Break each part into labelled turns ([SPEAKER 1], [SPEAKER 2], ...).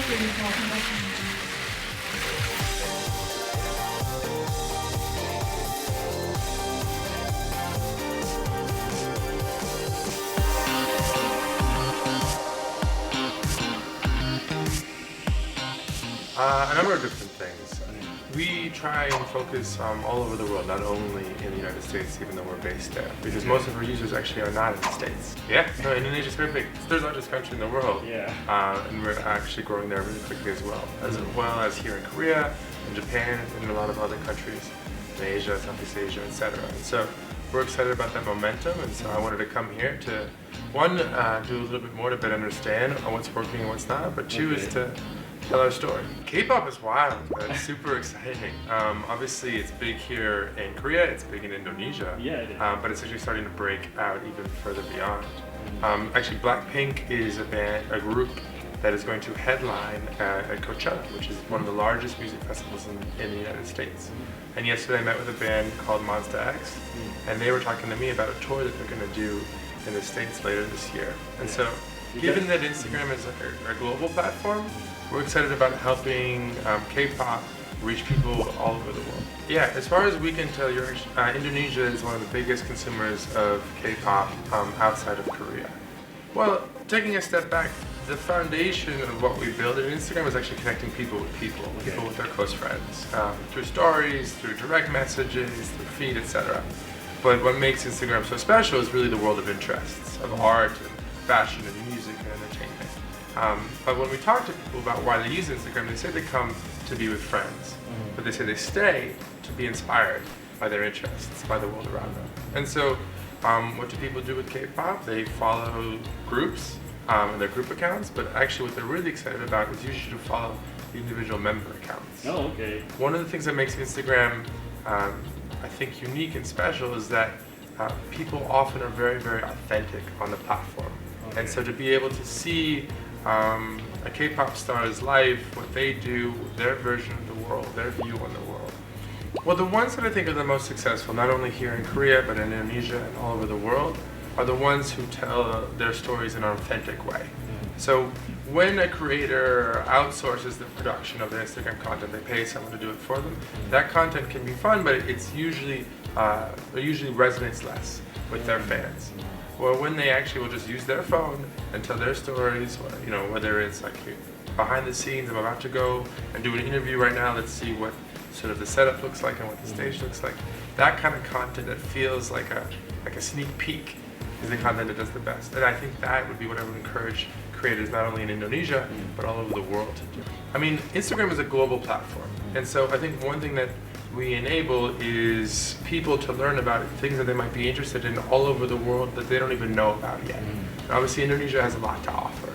[SPEAKER 1] 재밌다고 생각하는지.
[SPEAKER 2] A number of different things. We try and focus all over the world, not only in the United States, even though we're based there, because most of our users actually are not in the States. Yeah, no, Indonesia's very big. It's the third largest country in the world.
[SPEAKER 3] Yeah.
[SPEAKER 2] And we're actually growing there really quickly as well as here in Korea, in Japan, and in a lot of other countries, in Asia, Southeast Asia, etc. And so we're excited about that momentum, and so I wanted to come here to, one, do a little bit more to better understand what's working and what's not, but two is to tell our story. K-pop is wild. It's super exciting. Obviously, it's big here in Korea. It's big in Indonesia.
[SPEAKER 3] Yeah, it is.
[SPEAKER 2] But it's actually starting to break out even further beyond. Actually, Blackpink is a group that is going to headline at Coachella, which is one of the largest music festivals in the United States. And yesterday, I met with a band called Monster X, and they were talking to me about a tour that they're going to do in the States later this year. And so, given that Instagram is a global platform, we're excited about helping K-pop reach people all over the world. Yeah, as far as we can tell, Indonesia is one of the biggest consumers of K-pop outside of Korea. Well, taking a step back, the foundation of what we build in Instagram is actually connecting people with their close friends, through stories, through direct messages, through feed, etc. But what makes Instagram so special is really the world of interests, of art, and fashion, and music, and entertainment. But when we talk to people about why they use Instagram, they say they come to be with friends, but they say they stay to be inspired by their interests, by the world around them. And so, what do people do with K-pop? They follow groups and their group accounts, but actually what they're really excited about is usually to follow the individual member accounts.
[SPEAKER 3] Oh, okay.
[SPEAKER 2] One of the things that makes Instagram, I think, unique and special is that people often are very, very authentic on the platform. Okay. And so to be able to see a K-pop star's life, what they do, their version of the world, their view on the world. Well, the ones that I think are the most successful, not only here in Korea, but in Indonesia and all over the world, are the ones who tell their stories in an authentic way. So when a creator outsources the production of their Instagram content, they pay someone to do it for them. That content can be fun, but it usually resonates less with their fans. Well, when they actually will just use their phone and tell their stories, whether it's like behind the scenes, I'm about to go and do an interview right now, let's see what sort of the setup looks like and what the stage looks like. That kind of content that feels like a sneak peek is the content that does the best. And I think that would be what I would encourage creators, not only in Indonesia, but all over the world to do. I mean, Instagram is a global platform. And so I think one thing that we enable is people to learn about things that they might be interested in all over the world that they don't even know about yet. And obviously, Indonesia has a lot to offer.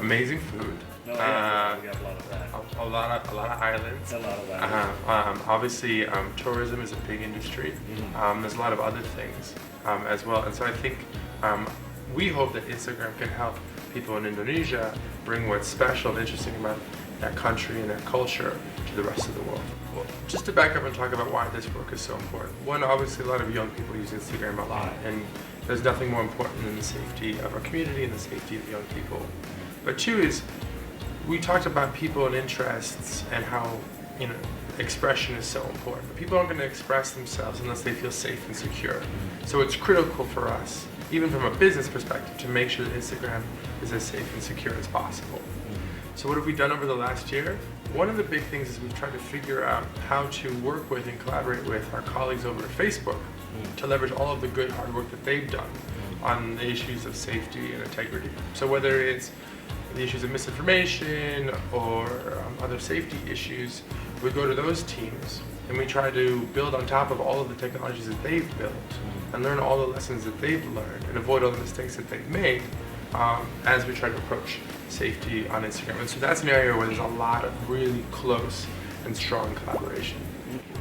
[SPEAKER 2] Amazing food.
[SPEAKER 3] We got a lot of that.
[SPEAKER 2] A lot of islands.
[SPEAKER 3] A lot of that.
[SPEAKER 2] Obviously, tourism is a big industry. There's a lot of other things as well. And so I think we hope that Instagram can help people in Indonesia bring what's special and interesting about that country and that culture to the rest of the world. Well, just to back up and talk about why this work is so important. One, obviously a lot of young people use Instagram a lot, and there's nothing more important than the safety of our community and the safety of young people. But two is, we talked about people and interests and how, expression is so important. But people aren't going to express themselves unless they feel safe and secure. So it's critical for us, even from a business perspective, to make sure that Instagram is as safe and secure as possible. So what have we done over the last year? One of the big things is we've tried to figure out how to work with and collaborate with our colleagues over at Facebook to leverage all of the good hard work that they've done on the issues of safety and integrity. So whether it's the issues of misinformation or other safety issues, we go to those teams and we try to build on top of all of the technologies that they've built and learn all the lessons that they've learned and avoid all the mistakes that they've made as we try to approach safety on Instagram. And so that's an area where there's a lot of really close and strong collaboration.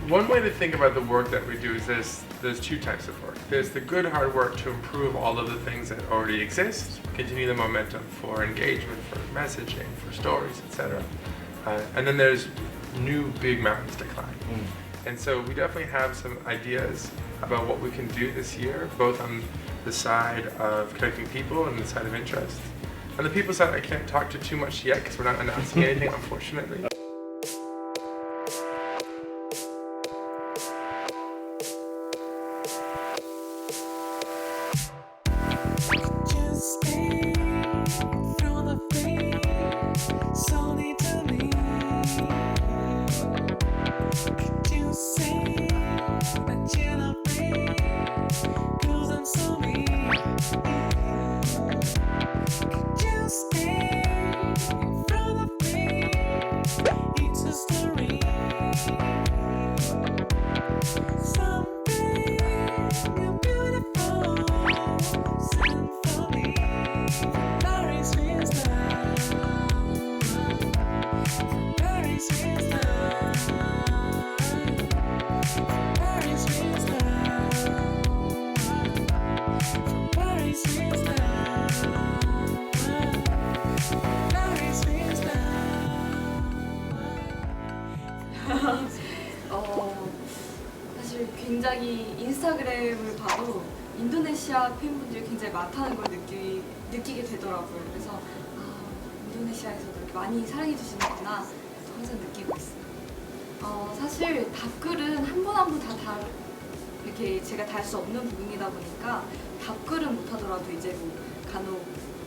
[SPEAKER 2] One way to think about the work that we do is there's two types of work. There's the good hard work to improve all of the things that already exist, continue the momentum for engagement, for messaging, for stories, etc. And then there's new big mountains to climb. And so we definitely have some ideas about what we can do this year, both on the side of connecting people and the side of interest. On the people side, I can't talk to too much yet because we're not announcing anything, unfortunately.
[SPEAKER 1] 사실 굉장히 인스타그램을 봐도 인도네시아 팬분들이 굉장히 많다는 걸 느끼게 되더라고요. 그래서 인도네시아에서도 이렇게 많이 사랑해 주시는구나 항상 느끼고 있어요. 사실 답글은 한 분 한 분 다 이렇게 제가 달 수 없는 부분이다 보니까 답글은 못하더라도 이제 뭐 간혹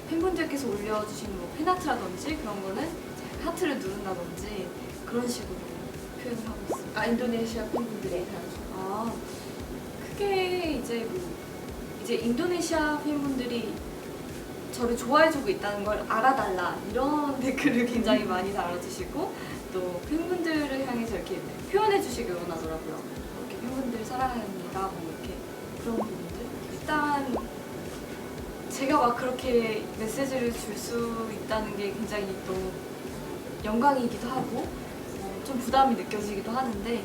[SPEAKER 1] 팬분들께서 올려주시는 뭐 팬아트라든지 그런 거는 하트를 누른다든지 그런 식으로 표현을 하고 있어요.
[SPEAKER 4] 인도네시아 팬분들이
[SPEAKER 1] 크게 이제 인도네시아 팬분들이 저를 좋아해주고 있다는 걸 알아달라 이런 댓글을 굉장히 많이 달아주시고 또 팬분들을 향해서 이렇게 표현해주시길 원하더라고요. 이렇게 팬분들 사랑합니다 뭐 이렇게 그런 부분들. 일단 제가 막 그렇게 메시지를 줄 수 있다는 게 굉장히 또 영광이기도 하고 좀 부담이 느껴지기도 하는데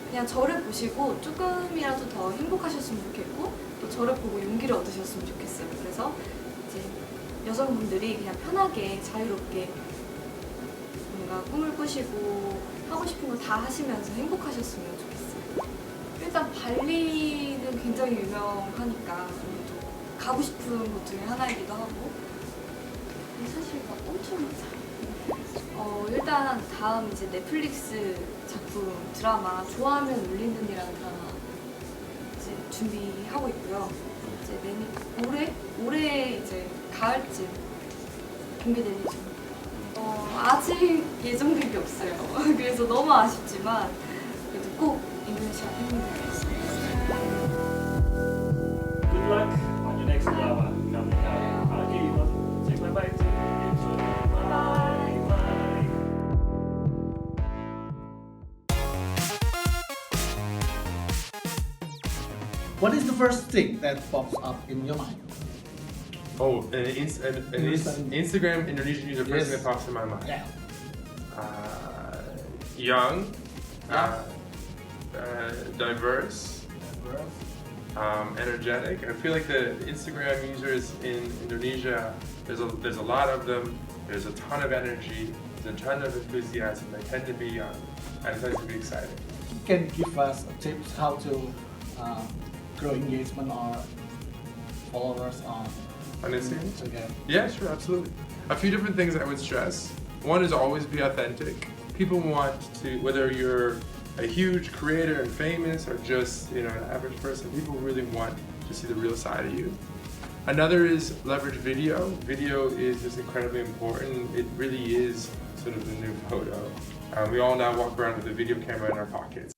[SPEAKER 1] 그냥 저를 보시고 조금이라도 더 행복하셨으면 좋겠고 또 저를 보고 용기를 얻으셨으면 좋겠어요. 그래서 이제 여성분들이 그냥 편하게 자유롭게 뭔가 꿈을 꾸시고 하고 싶은 거 다 하시면서 행복하셨으면 좋겠어요. 일단 발리는 굉장히 유명하니까 가고 싶은 곳 중에 하나이기도 하고 사실 막 엄청 일단 다음 이제 넷플릭스 작품 드라마 좋아하면 울린든이라는 드라마 이제 준비하고 있고요. 이제 올해 이제 가을쯤 공개될 예정입니다. 아직 예정된 게 없어요. 그래서 너무 아쉽지만 그래도 꼭 인도네시아 팬분들께서
[SPEAKER 3] Good luck on your next drama coming out. Okay, you say bye-bye to you. Bye. Bye.
[SPEAKER 5] What is the first thing that pops up in your mind?
[SPEAKER 2] Instagram Indonesian user first thing that pops in my mind.
[SPEAKER 5] Yeah.
[SPEAKER 2] Young,
[SPEAKER 5] Yeah.
[SPEAKER 2] diverse, energetic. I feel like the Instagram users in Indonesia, there's a lot of them. There's a ton of energy. There's a ton of enthusiasm. They tend to be young, and it tends to be exciting.
[SPEAKER 5] Can you give us tips how to grow engagement or followers on
[SPEAKER 2] Instagram? Yeah, sure, absolutely. A few different things I would stress. One is always be authentic. People want to, whether you're a huge creator and famous or just an average person, people really want to see the real side of you. Another is leverage video. Video is just incredibly important. It really is sort of the new photo. We all now walk around with a video camera in our pockets.